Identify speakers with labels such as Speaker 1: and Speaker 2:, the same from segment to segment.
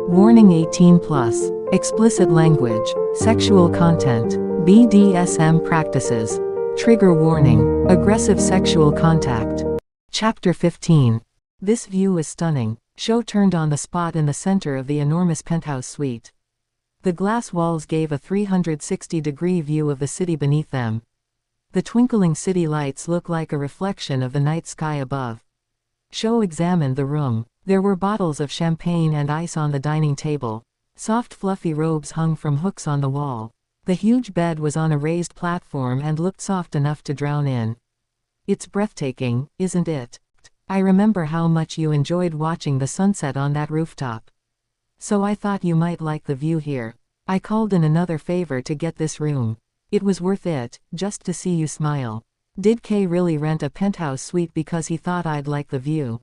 Speaker 1: Warning 18 plus. Explicit language, sexual content, BDSM practices. Trigger warning, aggressive sexual contact. Chapter 15. This view is stunning. Sho turned on the spot in the center of the enormous penthouse suite. The glass walls gave a 360-degree view of the city beneath them. The twinkling city lights looked like a reflection of the night sky above. Sho examined the room. There were bottles of champagne and ice on the dining table. Soft fluffy robes hung from hooks on the wall. The huge bed was on a raised platform and looked soft enough to drown in. It's breathtaking, isn't it? I remember how much you enjoyed watching the sunset on that rooftop. So I thought you might like the view here. I called in another favor to get this room. It was worth it, just to see you smile. Did Kay really rent a penthouse suite because he thought I'd like the view?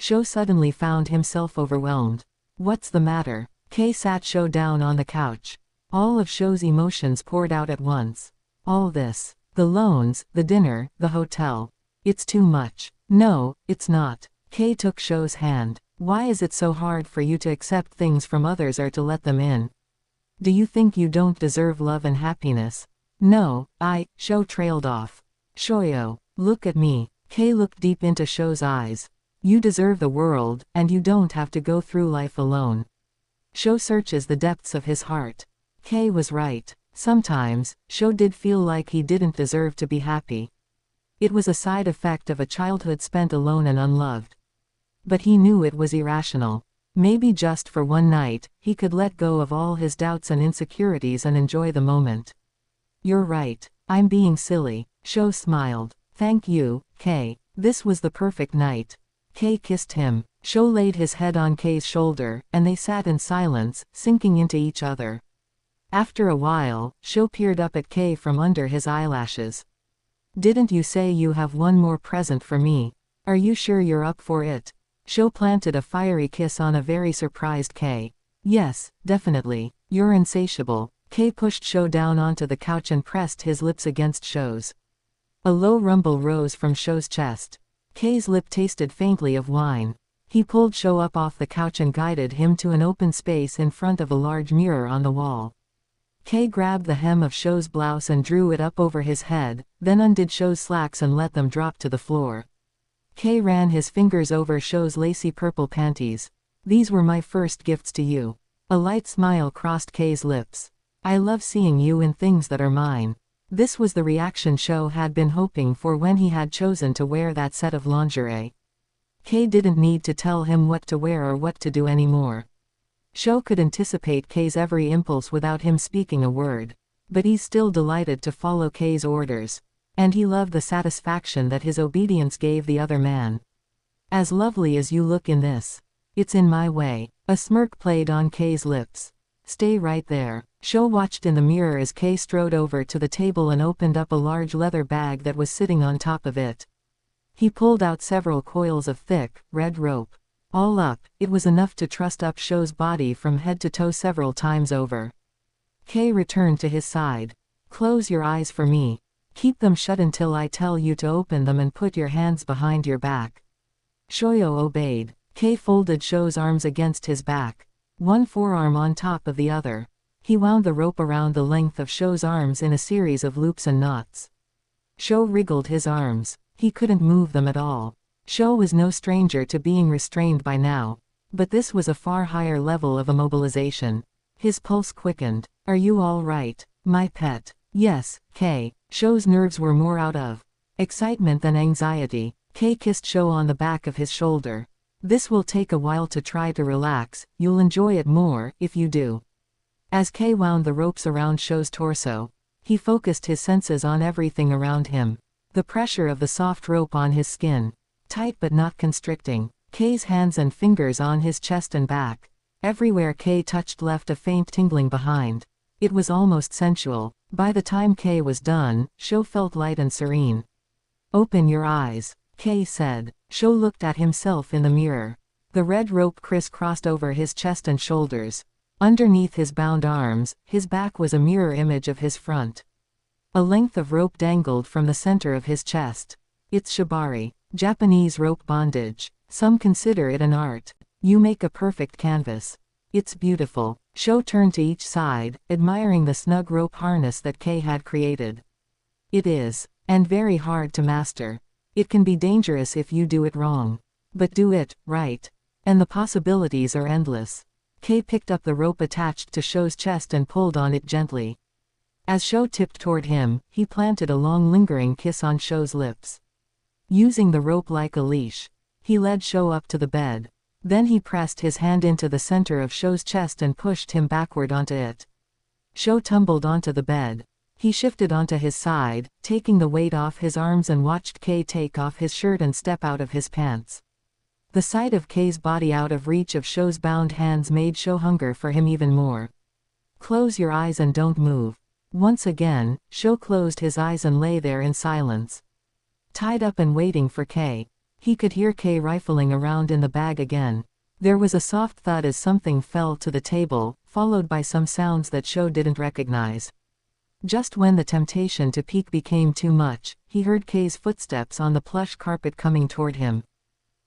Speaker 1: Sho suddenly found himself overwhelmed. What's the matter? Kay sat Sho down on the couch. All of Sho's emotions poured out at once. All this. The loans, the dinner, the hotel. It's too much. No, it's not. Kay took Sho's hand. Why is it so hard for you to accept things from others or to let them in? Do you think you don't deserve love and happiness? No, Sho trailed off. Shoyo, look at me. Kay looked deep into Sho's eyes. You deserve the world, and you don't have to go through life alone. Sho searches the depths of his heart. Kay was right. Sometimes, Sho did feel like he didn't deserve to be happy. It was a side effect of a childhood spent alone and unloved. But he knew it was irrational. Maybe just for one night, he could let go of all his doubts and insecurities and enjoy the moment. You're right. I'm being silly. Sho smiled. Thank you, Kay. This was the perfect night. Kay kissed him. Sho laid his head on Kay's shoulder, and they sat in silence, sinking into each other. After a while, Sho peered up at Kay from under his eyelashes. Didn't you say you have one more present for me? Are you sure you're up for it? Sho planted a fiery kiss on a very surprised Kay. Yes, definitely. You're insatiable. Kay pushed Sho down onto the couch and pressed his lips against Sho's. A low rumble rose from Sho's chest. Kay's lip tasted faintly of wine. He pulled Sho up off the couch and guided him to an open space in front of a large mirror on the wall. Kay grabbed the hem of Sho's blouse and drew it up over his head, then undid Sho's slacks and let them drop to the floor. Kay ran his fingers over Sho's lacy purple panties. These were my first gifts to you. A light smile crossed Kay's lips. I love seeing you in things that are mine. This was the reaction Sho had been hoping for when he had chosen to wear that set of lingerie. Kay didn't need to tell him what to wear or what to do anymore. Sho could anticipate Kay's every impulse without him speaking a word. But he's still delighted to follow Kay's orders. And he loved the satisfaction that his obedience gave the other man. As lovely as you look in this. It's in my way. A smirk played on Kay's lips. Stay right there. Sho watched in the mirror as Kay strode over to the table and opened up a large leather bag that was sitting on top of it. He pulled out several coils of thick, red rope. All up, it was enough to truss up Sho's body from head to toe several times over. Kay returned to his side. Close your eyes for me. Keep them shut until I tell you to open them and put your hands behind your back. Shoyo obeyed. Kay folded Sho's arms against his back. One forearm on top of the other. He wound the rope around the length of Sho's arms in a series of loops and knots. Sho wriggled his arms. He couldn't move them at all. Sho was no stranger to being restrained by now. But this was a far higher level of immobilization. His pulse quickened. Are you all right, my pet? Yes, Kay. Sho's nerves were more out of excitement than anxiety. Kay kissed Sho on the back of his shoulder. This will take a while to try to relax, you'll enjoy it more, if you do. As Kay wound the ropes around Sho's torso, he focused his senses on everything around him. The pressure of the soft rope on his skin. Tight but not constricting. Kay's hands and fingers on his chest and back. Everywhere Kay touched left a faint tingling behind. It was almost sensual. By the time Kay was done, Sho felt light and serene. Open your eyes, Kay said. Sho looked at himself in the mirror. The red rope crisscrossed over his chest and shoulders. Underneath his bound arms, his back was a mirror image of his front. A length of rope dangled from the center of his chest. It's shibari, Japanese rope bondage. Some consider it an art. You make a perfect canvas. It's beautiful. Sho turned to each side, admiring the snug rope harness that Kei had created. It is. And very hard to master. It can be dangerous if you do it wrong. But do it right. And the possibilities are endless. Kei picked up the rope attached to Sho's chest and pulled on it gently. As Sho tipped toward him, he planted a long lingering kiss on Sho's lips. Using the rope like a leash, he led Sho up to the bed. Then he pressed his hand into the center of Sho's chest and pushed him backward onto it. Sho tumbled onto the bed. He shifted onto his side, taking the weight off his arms, and watched Kei take off his shirt and step out of his pants. The sight of Kei's body out of reach of Sho's bound hands made Sho hunger for him even more. Close your eyes and don't move. Once again, Sho closed his eyes and lay there in silence. Tied up and waiting for Kei. He could hear Kei rifling around in the bag again. There was a soft thud as something fell to the table, followed by some sounds that Sho didn't recognize. Just when the temptation to peek became too much, he heard Kei's footsteps on the plush carpet coming toward him.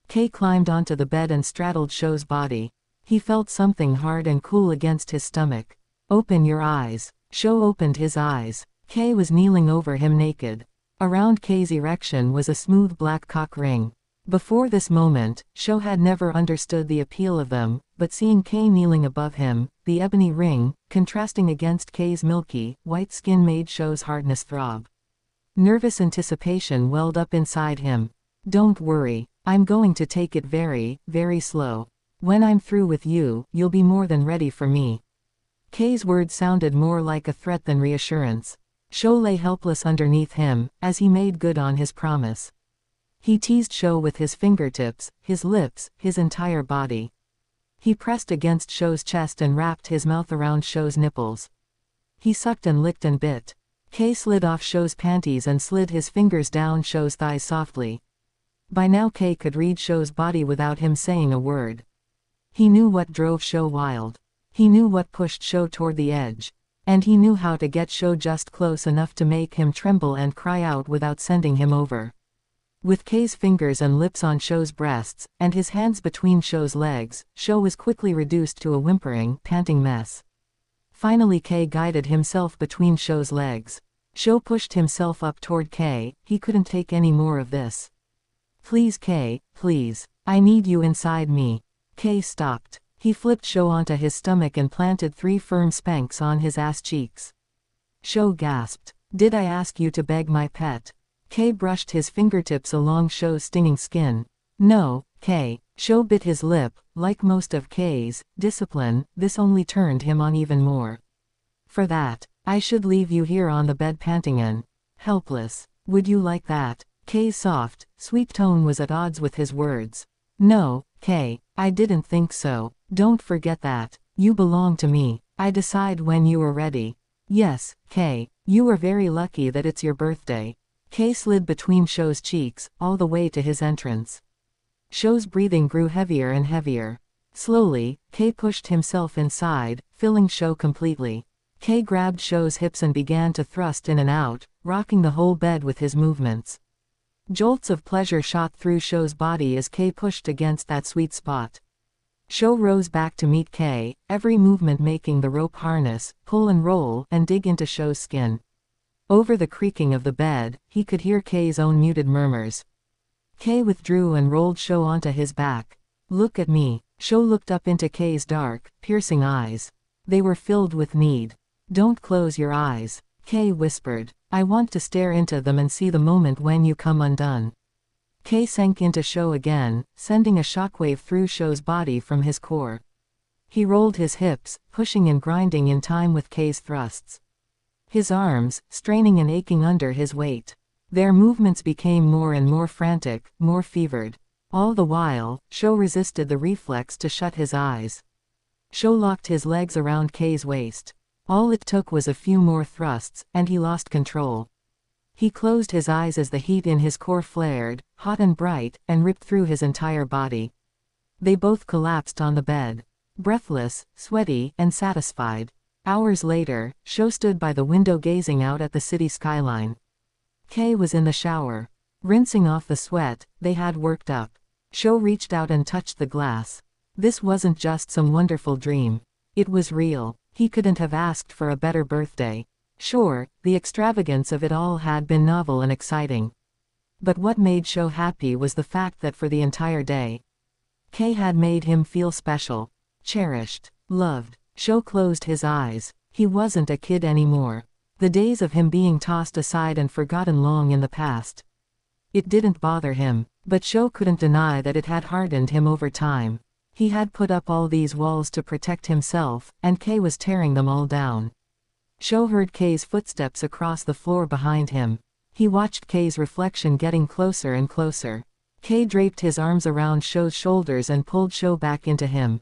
Speaker 1: Kei climbed onto the bed and straddled Sho's body. He felt something hard and cool against his stomach. Open your eyes. Sho opened his eyes. Kei was kneeling over him naked. Around Kei's erection was a smooth black cock ring. Before this moment, Sho had never understood the appeal of them, but seeing Kei kneeling above him, the ebony ring, contrasting against Kei's milky, white skin made Sho's hardness throb. Nervous anticipation welled up inside him. Don't worry. I'm going to take it very, very slow. When I'm through with you, you'll be more than ready for me. Kei's words sounded more like a threat than reassurance. Sho lay helpless underneath him, as he made good on his promise. He teased Sho with his fingertips, his lips, his entire body. He pressed against Sho's chest and wrapped his mouth around Sho's nipples. He sucked and licked and bit. Kei slid off Sho's panties and slid his fingers down Sho's thighs softly. By now Kei could read Sho's body without him saying a word. He knew what drove Sho wild. He knew what pushed Sho toward the edge. And he knew how to get Sho just close enough to make him tremble and cry out without sending him over. With Kei's fingers and lips on Sho's breasts, and his hands between Sho's legs, Sho was quickly reduced to a whimpering, panting mess. Finally Kei guided himself between Sho's legs. Sho pushed himself up toward Kei. He couldn't take any more of this. Please Kei, please. I need you inside me. Kei stopped. He flipped Sho onto his stomach and planted 3 firm spanks on his ass cheeks. Sho gasped. Did I ask you to beg my pet? Kei brushed his fingertips along Sho's stinging skin. No, Kei. Sho bit his lip. Like most of Kei's discipline, this only turned him on even more. For that, I should leave you here on the bed panting and helpless. Would you like that? Kei's soft, sweet tone was at odds with his words. No, Kei, I didn't think so. Don't forget that. You belong to me. I decide when you are ready. Yes, Kei. You are very lucky that it's your birthday. Kei slid between Sho's cheeks, all the way to his entrance. Sho's breathing grew heavier and heavier. Slowly, Kei pushed himself inside, filling Sho completely. Kei grabbed Sho's hips and began to thrust in and out, rocking the whole bed with his movements. Jolts of pleasure shot through Sho's body as Kei pushed against that sweet spot. Sho rose back to meet Kei, every movement making the rope harness, pull and roll, and dig into Sho's skin. Over the creaking of the bed, he could hear Kei's own muted murmurs. Kei withdrew and rolled Sho onto his back. Look at me. Sho looked up into Kei's dark, piercing eyes. They were filled with need. Don't close your eyes. Kei whispered. I want to stare into them and see the moment when you come undone. Kei sank into Sho again, sending a shockwave through Sho's body from his core. He rolled his hips, pushing and grinding in time with Kei's thrusts. His arms, straining and aching under his weight. Their movements became more and more frantic, more fevered. All the while, Sho resisted the reflex to shut his eyes. Sho locked his legs around Kei's waist. All it took was a few more thrusts, and he lost control. He closed his eyes as the heat in his core flared, hot and bright, and ripped through his entire body. They both collapsed on the bed. Breathless, sweaty, and satisfied. Hours later, Sho stood by the window gazing out at the city skyline. Kei was in the shower. Rinsing off the sweat they had worked up. Sho reached out and touched the glass. This wasn't just some wonderful dream. It was real. He couldn't have asked for a better birthday. Sure, the extravagance of it all had been novel and exciting. But what made Sho happy was the fact that for the entire day, Kay had made him feel special, cherished, loved. Sho closed his eyes. He wasn't a kid anymore. The days of him being tossed aside and forgotten long in the past. It didn't bother him, but Sho couldn't deny that it had hardened him over time. He had put up all these walls to protect himself, and Kay was tearing them all down. Sho heard Kay's footsteps across the floor behind him. He watched Kay's reflection getting closer and closer. Kay draped his arms around Sho's shoulders and pulled Sho back into him.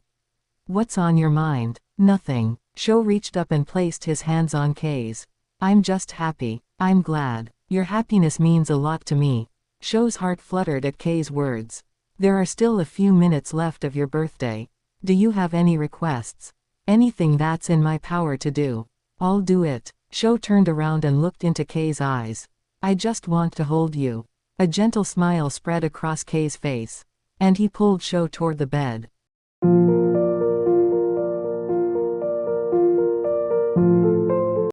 Speaker 1: "What's on your mind?" "Nothing." Sho reached up and placed his hands on Kay's. "I'm just happy. I'm glad. Your happiness means a lot to me." Sho's heart fluttered at Kay's words. "There are still a few minutes left of your birthday. Do you have any requests? Anything that's in my power to do, I'll do it." Sho turned around and looked into Kay's eyes. "I just want to hold you." A gentle smile spread across Kay's face. And he pulled Sho toward the bed.